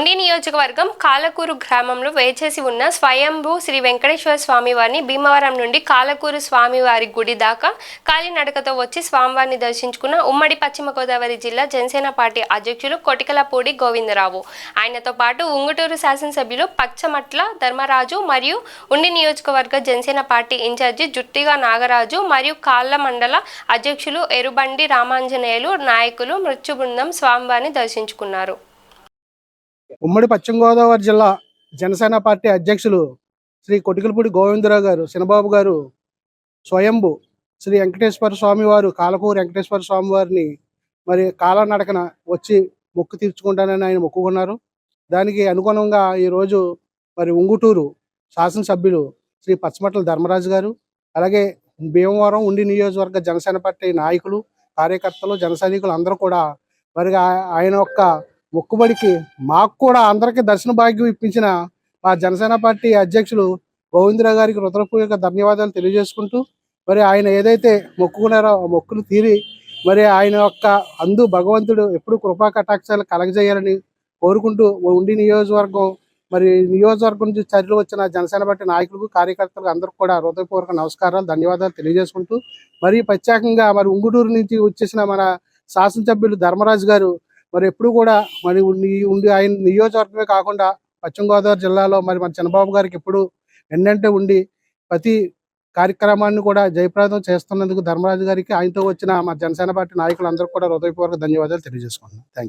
ఉండి నియోజకవర్గం కాలకూరు గ్రామంలో వేచేసి ఉన్న స్వయంభూ శ్రీ వెంకటేశ్వర స్వామివారిని భీమవరం నుండి కాలకూరు స్వామివారి గుడి దాకా కాలినడకతో వచ్చి స్వామివారిని దర్శించుకున్న ఉమ్మడి పశ్చిమ గోదావరి జిల్లా జనసేన పార్టీ అధ్యక్షులు కొటికలపూడి గోవిందరావు. ఆయనతో పాటు ఉంగుటూరు శాసనసభ్యులు పచ్చమట్ల ధర్మరాజు మరియు ఉండి నియోజకవర్గ జనసేన పార్టీ ఇన్ఛార్జి జుట్టిగా నాగరాజు మరియు కాళ్ళ మండల అధ్యక్షులు ఎరుబండి రామాంజనేయులు నాయకులు మృత్యు బృందం స్వామివారిని దర్శించుకున్నారు. ఉమ్మడి పశ్చిమ గోదావరి జిల్లా జనసేన పార్టీ అధ్యక్షులు శ్రీ కొటికలపూడి గోవిందరావు గారు చిన్నబాబు గారు స్వయంభు శ్రీ వెంకటేశ్వర స్వామి వారు కాలకూరు వెంకటేశ్వర స్వామి వారిని మరి కాలనడకన వచ్చి మొక్కు తీర్చుకుంటానని ఆయన మొక్కుకున్నారు. దానికి అనుగుణంగా ఈరోజు మరి ఉంగుటూరు శాసనసభ్యులు శ్రీ పచ్చమట్ల ధర్మరాజు గారు, అలాగే భీమవరం ఉండి నియోజకవర్గ జనసేన పార్టీ నాయకులు, కార్యకర్తలు, జన సైనికులు అందరూ కూడా మరి ఆయన యొక్క మొక్కుబడికి మాకు కూడా అందరికీ దర్శన భాగ్యం ఇప్పించిన మా జనసేన పార్టీ అధ్యక్షులు గోవిందరావు గారికి హృదయపూర్వక ధన్యవాదాలు తెలియజేసుకుంటూ, మరి ఆయన ఏదైతే మొక్కుకున్నారో ఆ మొక్కులు తీరి మరి ఆయన యొక్క భగవంతుడు ఎప్పుడు కృపా కటాక్షాలు కలగజేయాలని కోరుకుంటూ ఉండి నియోజకవర్గం నియోజకవర్గం నుంచి చర్యలు వచ్చిన జనసేన పార్టీ నాయకులకు, కార్యకర్తలకు అందరికీ కూడా హృదయపూర్వక నమస్కారాలు, ధన్యవాదాలు తెలియజేసుకుంటూ, మరి ప్రత్యేకంగా మరి ఉంగుటూరు నుంచి వచ్చేసిన మన శాసనసభ్యులు ధర్మరాజు గారు మరి ఎప్పుడు కూడా ఉండి ఆయన నియోజకవర్గమే కాకుండా పశ్చిమ గోదావరి జిల్లాలో మరి మన చంద్రబాబు గారికి ఎప్పుడు ఎండంటే ఉండి ప్రతి కార్యక్రమాన్ని కూడా జయప్రదం చేస్తున్నందుకు ధర్మరాజు గారికి, ఆయనతో వచ్చిన మా జనసేన పార్టీ నాయకులందరూ కూడా హృదయపూర్వక ధన్యవాదాలు తెలియజేసుకుంటున్నాను. Thank you.